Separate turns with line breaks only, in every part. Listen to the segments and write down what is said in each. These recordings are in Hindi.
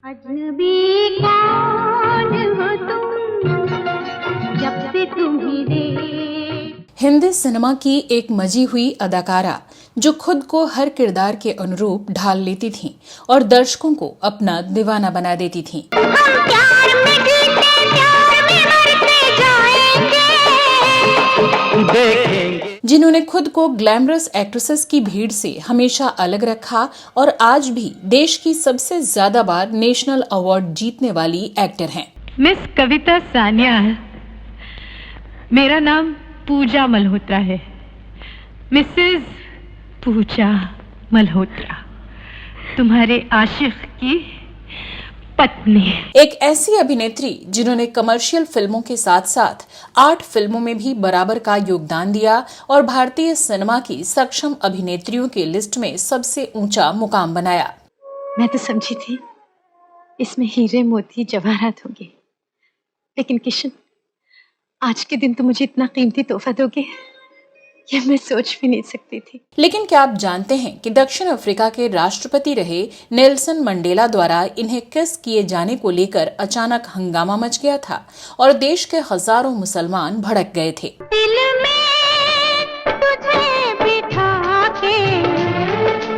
अजनबी कौन हो तुम, जब से तुम्हें देख।
हिंदी सिनेमा की एक मजी हुई अदाकारा जो खुद को हर किरदार के अनुरूप ढाल लेती थीं और दर्शकों को अपना दीवाना बना देती थीं।
हम प्यार में जीते, प्यार में मरते जाएंगे, देखेंगे।
जिन्होंने खुद को ग्लैमरस एक्ट्रेसेस की भीड़ से हमेशा अलग रखा और आज भी देश की सबसे ज्यादा बार नेशनल अवार्ड जीतने वाली एक्टर हैं।
मिस कविता सान्याल। मेरा नाम पूजा मल्होत्रा है, मिसेस पूजा मल्होत्रा, तुम्हारे आशिक की पत्नी।
एक ऐसी अभिनेत्री जिन्होंने कमर्शियल फिल्मों के साथ साथ आर्ट फिल्मों में भी बराबर का योगदान दिया और भारतीय सिनेमा की सक्षम अभिनेत्रियों की लिस्ट में सबसे ऊंचा मुकाम बनाया।
मैं तो समझी थी इसमें हीरे मोती जवाहरात होंगे, लेकिन किशन, आज के दिन तो मुझे इतना कीमती तोहफा दोगे ये मैं सोच भी नहीं सकती थी।
लेकिन क्या आप जानते हैं कि दक्षिण अफ्रीका के राष्ट्रपति रहे नेल्सन मंडेला द्वारा इन्हें किस किए जाने को लेकर अचानक हंगामा मच गया था और देश के हजारों मुसलमान भड़क गए थे।
दिल में तुझे बिठा के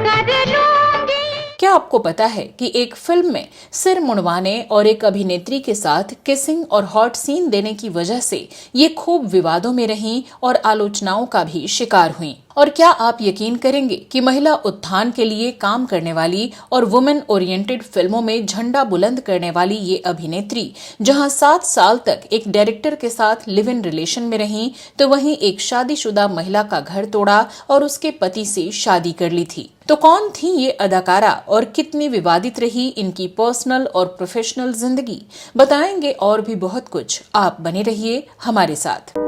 कर लूंगी।
क्या आपको पता है कि एक फिल्म में सिर मुंडवाने और एक अभिनेत्री के साथ किसिंग और हॉट सीन देने की वजह से ये खूब विवादों में रहीं और आलोचनाओं का भी शिकार हुईं। और क्या आप यकीन करेंगे कि महिला उत्थान के लिए काम करने वाली और वुमेन ओरिएंटेड फिल्मों में झंडा बुलंद करने वाली ये अभिनेत्री जहां 7 साल तक एक डायरेक्टर के साथ लिव इन रिलेशन में रहीं, तो वहीं एक शादीशुदा महिला का घर तोड़ा और उसके पति से शादी कर ली थी। तो कौन थी ये अदाकारा और कितनी विवादित रही इनकी पर्सनल और प्रोफेशनल जिंदगी, बताएंगे और भी बहुत कुछ। आप बने रहिए हमारे साथ।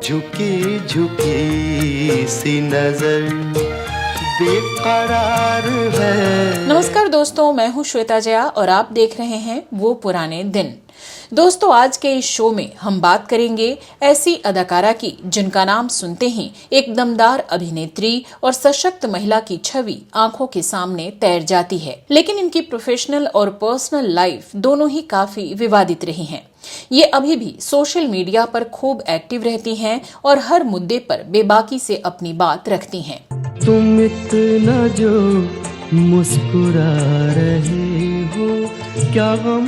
झुकी झुकी सी नजर बेकरार है।
नमस्कार दोस्तों, मैं हूं श्वेता जया और आप देख रहे हैं वो पुराने दिन। दोस्तों, आज के इस शो में हम बात करेंगे ऐसी अदाकारा की जिनका नाम सुनते ही एक दमदार अभिनेत्री और सशक्त महिला की छवि आंखों के सामने तैर जाती है, लेकिन इनकी प्रोफेशनल और पर्सनल लाइफ दोनों ही काफी विवादित रही हैं। ये अभी भी सोशल मीडिया पर खूब एक्टिव रहती हैं और हर मुद्दे पर बेबाकी से अपनी बात रखती हैं।
तुम इतना जो मुस्कुरा रहे हो, क्या गम?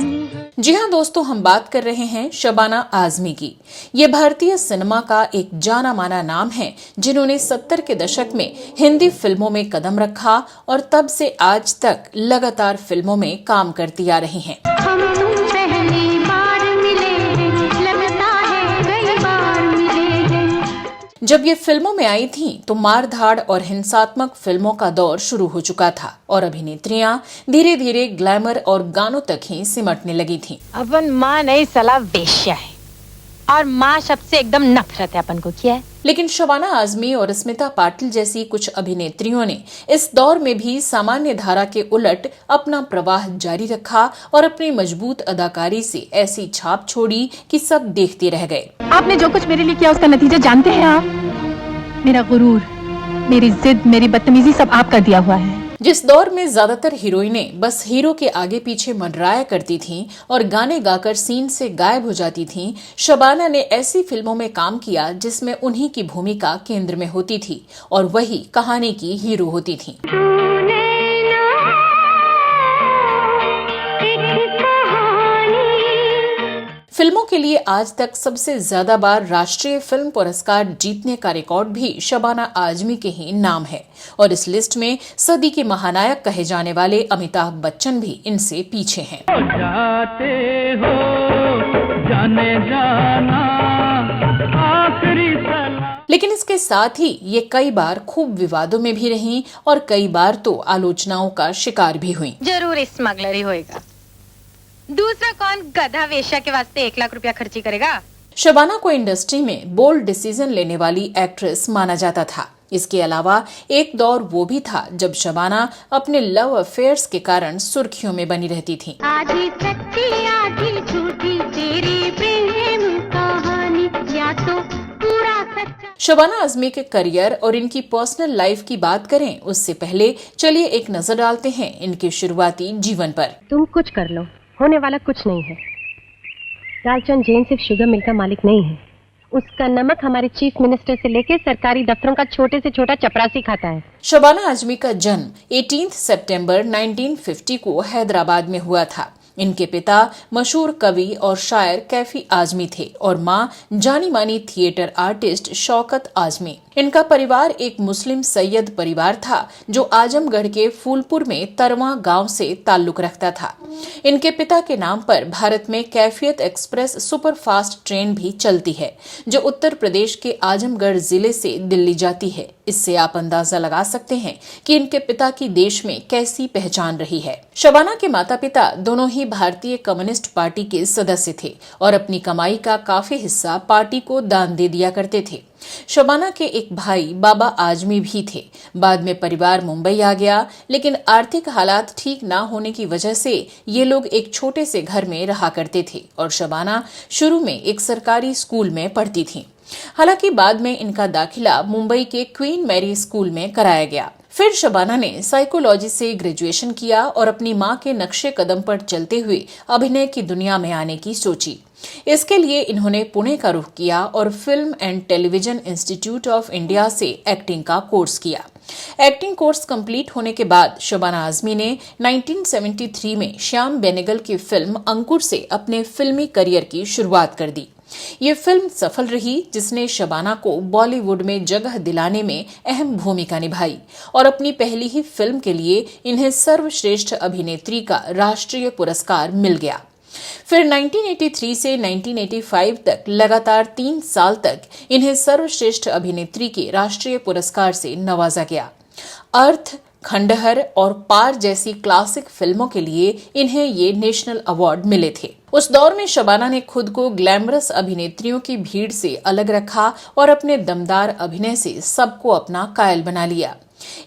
जी हाँ दोस्तों, हम बात कर रहे हैं शबाना आजमी की। ये भारतीय सिनेमा का एक जाना माना नाम है जिन्होंने 70 के दशक में हिंदी फिल्मों में कदम रखा और तब से आज तक लगातार फिल्मों में काम करती आ रही हैं।
हम तुम पहली बार मिले, लगता है कई बार मिले।
जब ये फिल्मों में आई थीं तो मार धाड़ और हिंसात्मक फिल्मों का दौर शुरू हो चुका था और अभिनेत्रियां धीरे धीरे ग्लैमर और गानों तक ही सिमटने लगी थीं।
अपन माँ नहीं सला वेश्या है और माँ शब्द से एकदम नफरत है अपन को किया है।
लेकिन शबाना आजमी और स्मिता पाटिल जैसी कुछ अभिनेत्रियों ने इस दौर में भी सामान्य धारा के उलट अपना प्रवाह जारी रखा और अपनी मजबूत अदाकारी से ऐसी छाप छोड़ी कि सब देखते रह गए।
आपने जो कुछ मेरे लिए किया उसका नतीजा जानते हैं आप? मेरा गुरूर, मेरी जिद, मेरी बदतमीजी सब आपका दिया हुआ है।
जिस दौर में ज्यादातर हीरोइनें बस हीरो के आगे पीछे मंडराया करती थीं और गाने गाकर सीन से गायब हो जाती थीं, शबाना ने ऐसी फिल्मों में काम किया जिसमें उन्हीं की भूमिका केंद्र में होती थी और वही कहानी की हीरो होती थीं। फिल्मों के लिए आज तक सबसे ज्यादा बार राष्ट्रीय फिल्म पुरस्कार जीतने का रिकॉर्ड भी शबाना आजमी के ही नाम है और इस लिस्ट में सदी के महानायक कहे जाने वाले अमिताभ बच्चन भी इनसे पीछे हैं।
जाते हो जाने जाना आखिरी सलाह।
लेकिन इसके साथ ही ये कई बार खूब विवादों में भी रहीं और कई बार तो आलोचनाओं का शिकार भी हुई।
जरूर स्मगलर ही होएगा, दूसरा कौन गधा वेश्या के वास्ते 1 लाख रुपया खर्ची करेगा।
शबाना को इंडस्ट्री में बोल्ड डिसीजन लेने वाली एक्ट्रेस माना जाता था। इसके अलावा एक दौर वो भी था जब शबाना अपने लव अफेयर्स के कारण सुर्खियों में बनी रहती थी।
आधी सच्ची आधी झूठी तेरी प्रेम कहानी, या तो पूरा सच्चा।
शबाना आजमी के करियर और इनकी पर्सनल लाइफ की बात करें उससे पहले चलिए एक नजर डालते हैं इनके शुरुआती जीवन पर।
तुम कुछ कर लो, होने वाला कुछ नहीं है। लालचंद जैन सिर्फ शुगर मिल का मालिक नहीं है, उसका नमक हमारे चीफ मिनिस्टर से लेकर सरकारी दफ्तरों का छोटे से छोटा चपरासी खाता है।
शबाना आजमी का जन्म 18 सितंबर 1950 को हैदराबाद में हुआ था। इनके पिता मशहूर कवि और शायर कैफी आजमी थे और मां जानी मानी थिएटर आर्टिस्ट शौकत आजमी। इनका परिवार एक मुस्लिम सैयद परिवार था जो आजमगढ़ के फूलपुर में तरवा गांव से ताल्लुक रखता था। इनके पिता के नाम पर भारत में कैफियत एक्सप्रेस सुपरफास्ट ट्रेन भी चलती है जो उत्तर प्रदेश के आजमगढ़ जिले से दिल्ली जाती है। इससे आप अंदाजा लगा सकते हैं कि इनके पिता की देश में कैसी पहचान रही है। शबाना के माता पिता दोनों ही भारतीय कम्युनिस्ट पार्टी के सदस्य थे और अपनी कमाई का काफी हिस्सा पार्टी को दान दे दिया करते थे। शबाना के एक भाई बाबा आजमी भी थे। बाद में परिवार मुंबई आ गया, लेकिन आर्थिक हालात ठीक ना होने की वजह से ये लोग एक छोटे से घर में रहा करते थे और शबाना शुरू में एक सरकारी स्कूल में पढ़ती थी। हालांकि बाद में इनका दाखिला मुंबई के क्वीन मैरी स्कूल में कराया गया। फिर शबाना ने साइकोलॉजी से ग्रेजुएशन किया और अपनी मां के नक्शे कदम पर चलते हुए अभिनय की दुनिया में आने की सोची। इसके लिए इन्होंने पुणे का रुख किया और film and television institute of India से एक्टिंग का कोर्स किया। एक्टिंग कोर्स कंप्लीट होने के बाद शबाना आजमी ने 1973 में श्याम बेनेगल की फिल्म अंकुर से अपने फिल्मी करियर की शुरुआत कर दी। ये फिल्म सफल रही जिसने शबाना को बॉलीवुड में जगह दिलाने में अहम भूमिका निभाई और अपनी पहली ही फिल्म के लिए इन्हें सर्वश्रेष्ठ अभिनेत्री का राष्ट्रीय पुरस्कार मिल गया। फिर 1983 से 1985 तक लगातार 3 साल तक इन्हें सर्वश्रेष्ठ अभिनेत्री के राष्ट्रीय पुरस्कार से नवाजा गया। अर्थ, खंडहर और पार जैसी क्लासिक फिल्मों के लिए इन्हें ये नेशनल अवार्ड मिले थे। उस दौर में शबाना ने खुद को ग्लैमरस अभिनेत्रियों की भीड़ से अलग रखा और अपने दमदार अभिनय से सबको अपना कायल बना लिया।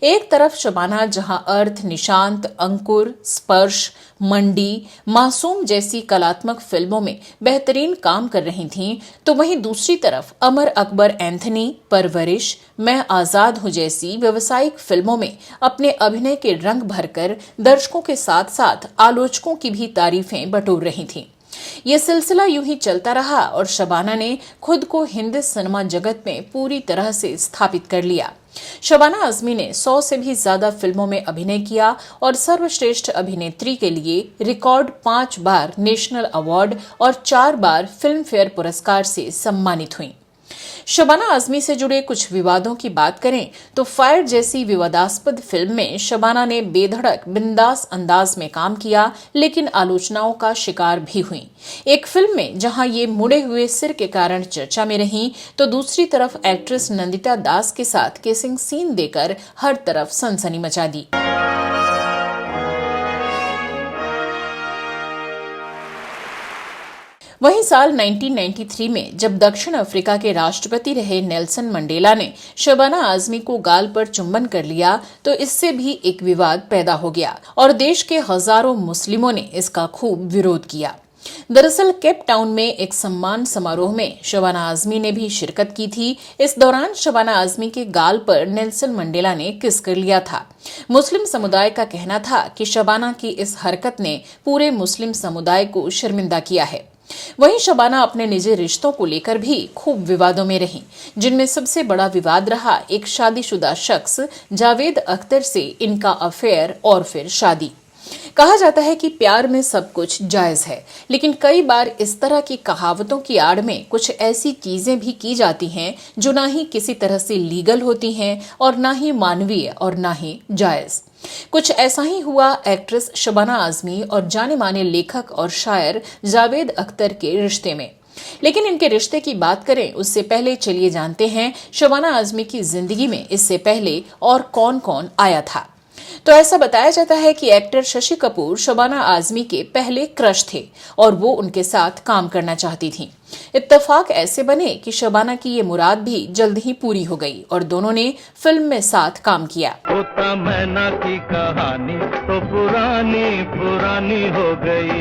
एक तरफ शबाना जहां अर्थ, निशांत, अंकुर, स्पर्श, मंडी, मासूम जैसी कलात्मक फिल्मों में बेहतरीन काम कर रही थीं, तो वहीं दूसरी तरफ अमर अकबर एंथनी, परवरिश, मैं आजाद हूं जैसी व्यावसायिक फिल्मों में अपने अभिनय के रंग भरकर दर्शकों के साथ साथ आलोचकों की भी तारीफें बटोर रही थीं। ये सिलसिला यूं ही चलता रहा और शबाना ने खुद को हिंदी सिनेमा जगत में पूरी तरह से स्थापित कर लिया। शबाना आजमी ने 100 से भी ज्यादा फिल्मों में अभिनय किया और सर्वश्रेष्ठ अभिनेत्री के लिए रिकॉर्ड 5 बार नेशनल अवार्ड और 4 बार फिल्म फेयर पुरस्कार से सम्मानित हुई। शबाना आजमी से जुड़े कुछ विवादों की बात करें तो फायर जैसी विवादास्पद फिल्म में शबाना ने बेधड़क बिंदास अंदाज में काम किया, लेकिन आलोचनाओं का शिकार भी हुई। एक फिल्म में जहां ये मुड़े हुए सिर के कारण चर्चा में रहीं, तो दूसरी तरफ एक्ट्रेस नंदिता दास के साथ किसिंग सीन देकर हर तरफ सनसनी मचा दी। वहीं साल 1993 में जब दक्षिण अफ्रीका के राष्ट्रपति रहे नेल्सन मंडेला ने शबाना आजमी को गाल पर चुंबन कर लिया, तो इससे भी एक विवाद पैदा हो गया और देश के हजारों मुस्लिमों ने इसका खूब विरोध किया। दरअसल केप टाउन में एक सम्मान समारोह में शबाना आजमी ने भी शिरकत की थी। इस दौरान शबाना आजमी के गाल पर नेल्सन मंडेला ने किस कर लिया था। मुस्लिम समुदाय का कहना था कि शबाना की इस हरकत ने पूरे मुस्लिम समुदाय को शर्मिंदा किया है। वहीं शबाना अपने निजी रिश्तों को लेकर भी खूब विवादों में रही, जिनमें सबसे बड़ा विवाद रहा एक शादीशुदा शख्स जावेद अख्तर से इनका अफेयर और फिर शादी। कहा जाता है कि प्यार में सब कुछ जायज है, लेकिन कई बार इस तरह की कहावतों की आड़ में कुछ ऐसी चीजें भी की जाती हैं जो ना ही किसी तरह से लीगल होती हैं और ना ही मानवीय और ना ही जायज। कुछ ऐसा ही हुआ एक्ट्रेस शबाना आजमी और जाने माने लेखक और शायर जावेद अख्तर के रिश्ते में। लेकिन इनके रिश्ते की बात करें उससे पहले चलिए जानते हैं शबाना आजमी की जिंदगी में इससे पहले और कौन कौन आया था। तो ऐसा बताया जाता है कि एक्टर शशि कपूर शबाना आजमी के पहले क्रश थे और वो उनके साथ काम करना चाहती थीं। इत्तेफाक ऐसे बने कि शबाना की ये मुराद भी जल्द ही पूरी हो गई और दोनों ने फिल्म में साथ काम किया।
तोता मैना की कहानी तो पुरानी पुरानी हो गई।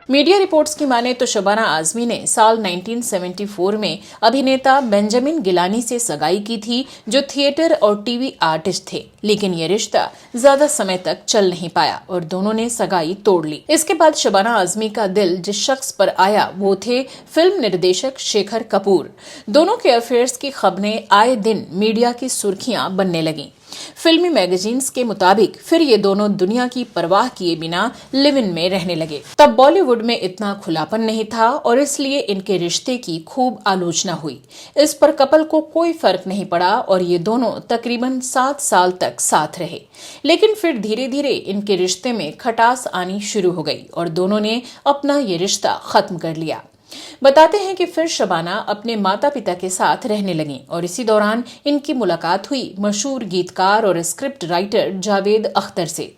मीडिया रिपोर्ट्स की माने तो शबाना आजमी ने साल 1974 में अभिनेता बेंजामिन गिलानी से सगाई की थी, जो थिएटर और टीवी आर्टिस्ट थे। लेकिन ये रिश्ता ज्यादा समय तक चल नहीं पाया और दोनों ने सगाई तोड़ ली। इसके बाद शबाना आजमी का दिल जिस शख्स पर आया वो थे फिल्म निर्देशक शेखर कपूर। दोनों के अफेयर्स की खबरें आए दिन मीडिया की सुर्खियां बनने लगी। फिल्मी मैगजीन्स के मुताबिक फिर ये दोनों दुनिया की परवाह किए बिना लिव इन में रहने लगे। तब बॉलीवुड में इतना खुलापन नहीं था और इसलिए इनके रिश्ते की खूब आलोचना हुई। इस पर कपल को कोई फर्क नहीं पड़ा और ये दोनों तकरीबन 7 साल तक साथ रहे। लेकिन फिर धीरे धीरे इनके रिश्ते में खटास आनी शुरू हो गई और दोनों ने अपना ये रिश्ता खत्म कर लिया। बताते हैं कि फिर शबाना अपने माता पिता के साथ रहने लगीं और इसी दौरान इनकी मुलाकात हुई मशहूर गीतकार और स्क्रिप्ट राइटर जावेद अख्तर से।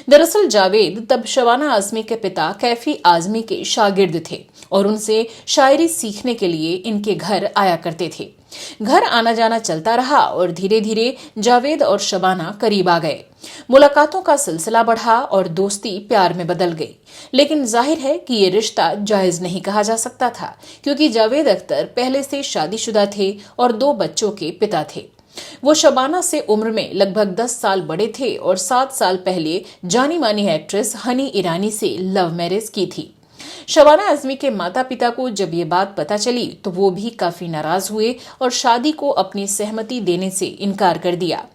दरअसल जावेद तब शबाना आजमी के पिता कैफी आजमी के शागिर्द थे और उनसे शायरी सीखने के लिए इनके घर आया करते थे। घर आना जाना चलता रहा और धीरे धीरे जावेद और शबाना करीब आ गए। मुलाकातों का सिलसिला बढ़ा और दोस्ती प्यार में बदल गई। लेकिन जाहिर है कि ये रिश्ता जायज नहीं कहा जा सकता था, क्योंकि जावेद अख्तर पहले से शादीशुदा थे और 2 बच्चों के पिता थे। वो शबाना से उम्र में लगभग 10 साल बड़े थे और 7 साल पहले जानी मानी एक्ट्रेस हनी ईरानी से लव मैरिज की थी। शबाना आजमी के माता पिता को जब ये बात पता चली तो वो भी काफी नाराज हुए और शादी को अपनी सहमति देने से इनकार कर दिया।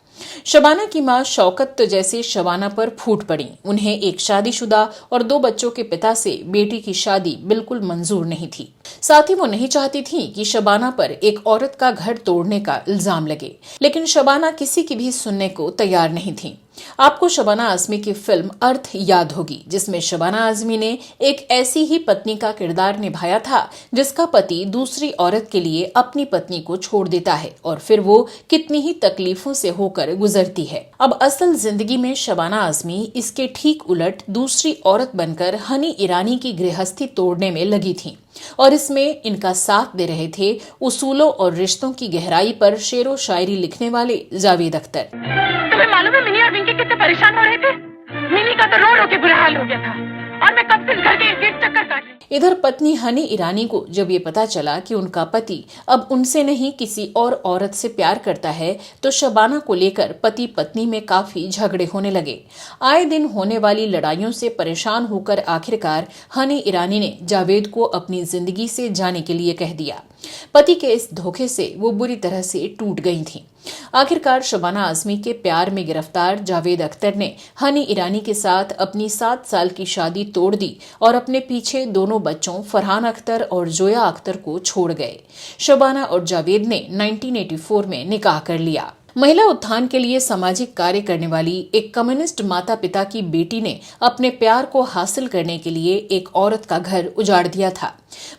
शबाना की मां शौकत तो जैसे शबाना पर फूट पड़ी। उन्हें एक शादीशुदा और 2 बच्चों के पिता से बेटी की शादी बिल्कुल मंजूर नहीं थी। साथ ही वो नहीं चाहती थी कि शबाना पर एक औरत का घर तोड़ने का इल्जाम लगे। लेकिन शबाना किसी की भी सुनने को तैयार नहीं थी। आपको शबाना आजमी की फिल्म अर्थ याद होगी, जिसमें शबाना आजमी ने एक ऐसी ही पत्नी का किरदार निभाया था जिसका पति दूसरी औरत के लिए अपनी पत्नी को छोड़ देता है और फिर वो कितनी ही तकलीफों से होकर गुजरती है। अब असल जिंदगी में शबाना आजमी इसके ठीक उलट दूसरी औरत बनकर हनी ईरानी की गृहस्थी तोड़ने में लगी थी और इसमें इनका साथ दे रहे थे उसूलों और रिश्तों की गहराई पर शेरो शायरी लिखने वाले जावेद अख्तर।
तुम्हें मालूम है मिनी और विंकी कितने परेशान हो रहे थे? मिनी का तो रो रो के बुरा हाल हो गया था और मैं कब से इस घर के इर्द-गिर्द चक्कर काट रही।
इधर पत्नी हनी ईरानी को जब ये पता चला कि उनका पति अब उनसे नहीं किसी और औरत से प्यार करता है तो शबाना को लेकर पति पत्नी में काफी झगड़े होने लगे। आए दिन होने वाली लड़ाइयों से परेशान होकर आखिरकार हनी ईरानी ने जावेद को अपनी जिंदगी से जाने के लिए कह दिया। पति के इस धोखे से वो बुरी तरह से टूट गई थीं। आखिरकार शबाना आजमी के प्यार में गिरफ्तार जावेद अख्तर ने हनी ईरानी के साथ अपनी 7 साल की शादी तोड़ दी और अपने पीछे दोनों बच्चों फरहान अख्तर और जोया अख्तर को छोड़ गए। शबाना और जावेद ने 1984 में निकाह कर लिया। महिला उत्थान के लिए सामाजिक कार्य करने वाली एक कम्युनिस्ट माता पिता की बेटी ने अपने प्यार को हासिल करने के लिए एक औरत का घर उजाड़ दिया था,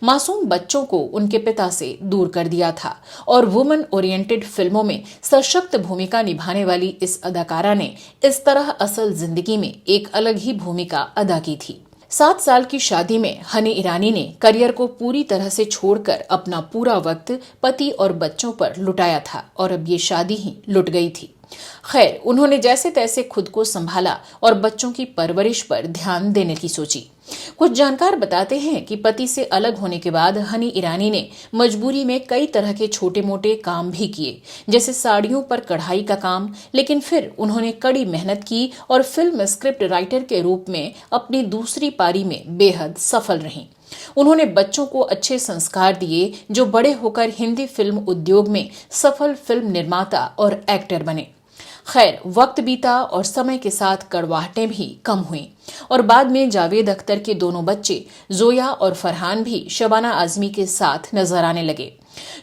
मासूम बच्चों को उनके पिता से दूर कर दिया था और वुमेन ओरिएंटेड फिल्मों में सशक्त भूमिका निभाने वाली इस अदाकारा ने इस तरह असल जिंदगी में एक अलग ही भूमिका अदा की थी। 7 साल की शादी में हनी ईरानी ने करियर को पूरी तरह से छोड़कर अपना पूरा वक्त पति और बच्चों पर लुटाया था और अब ये शादी ही लुट गई थी। खैर, उन्होंने जैसे तैसे खुद को संभाला और बच्चों की परवरिश पर ध्यान देने की सोची। कुछ जानकार बताते हैं कि पति से अलग होने के बाद हनी ईरानी ने मजबूरी में कई तरह के छोटे मोटे काम भी किए, जैसे साड़ियों पर कढ़ाई का काम, लेकिन फिर उन्होंने कड़ी मेहनत की और फिल्म स्क्रिप्ट राइटर के रूप में अपनी दूसरी पारी में बेहद सफल रहीं। उन्होंने बच्चों को अच्छे संस्कार दिए जो बड़े होकर हिंदी फिल्म उद्योग में सफल फिल्म निर्माता और एक्टर बने। खैर, वक्त बीता और समय के साथ कड़वाहटें भी कम हुईं और बाद में जावेद अख्तर के दोनों बच्चे जोया और फरहान भी शबाना आजमी के साथ नजर आने लगे।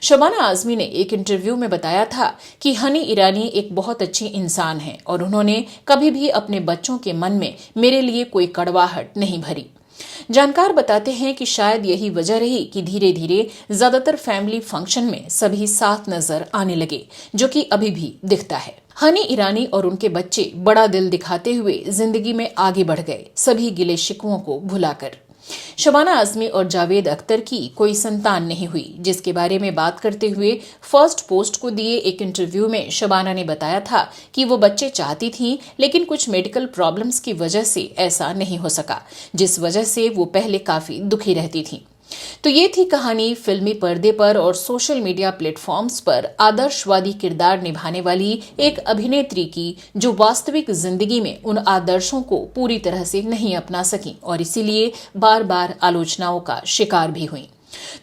शबाना आजमी ने एक इंटरव्यू में बताया था कि हनी ईरानी एक बहुत अच्छी इंसान है और उन्होंने कभी भी अपने बच्चों के मन में मेरे लिए कोई कड़वाहट नहीं भरी। जानकार बताते हैं कि शायद यही वजह रही कि धीरे धीरे ज्यादातर फैमिली फंक्शन में सभी साथ नजर आने लगे, जो कि अभी भी दिखता है। हनी ईरानी और उनके बच्चे बड़ा दिल दिखाते हुए जिंदगी में आगे बढ़ गए, सभी गिले शिकवों को भुलाकर। शबाना आजमी और जावेद अख्तर की कोई संतान नहीं हुई, जिसके बारे में बात करते हुए फर्स्ट पोस्ट को दिए एक इंटरव्यू में शबाना ने बताया था कि वो बच्चे चाहती थीं, लेकिन कुछ मेडिकल प्रॉब्लम्स की वजह से ऐसा नहीं हो सका, जिस वजह से वो पहले काफी दुखी रहती थीं। तो ये थी कहानी फिल्मी पर्दे पर और सोशल मीडिया प्लेटफॉर्म्स पर आदर्शवादी किरदार निभाने वाली एक अभिनेत्री की, जो वास्तविक जिंदगी में उन आदर्शों को पूरी तरह से नहीं अपना सकी और इसीलिए बार बार आलोचनाओं का शिकार भी हुई।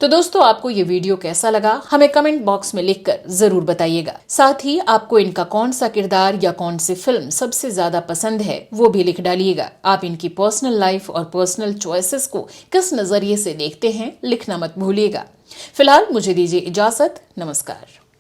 तो दोस्तों, आपको ये वीडियो कैसा लगा हमें कमेंट बॉक्स में लिखकर जरूर बताइएगा। साथ ही आपको इनका कौन सा किरदार या कौन सी फिल्म सबसे ज्यादा पसंद है वो भी लिख डालिएगा। आप इनकी पर्सनल लाइफ और पर्सनल चॉइसेस को किस नजरिए से देखते हैं लिखना मत भूलिएगा। फिलहाल मुझे दीजिए इजाजत। नमस्कार।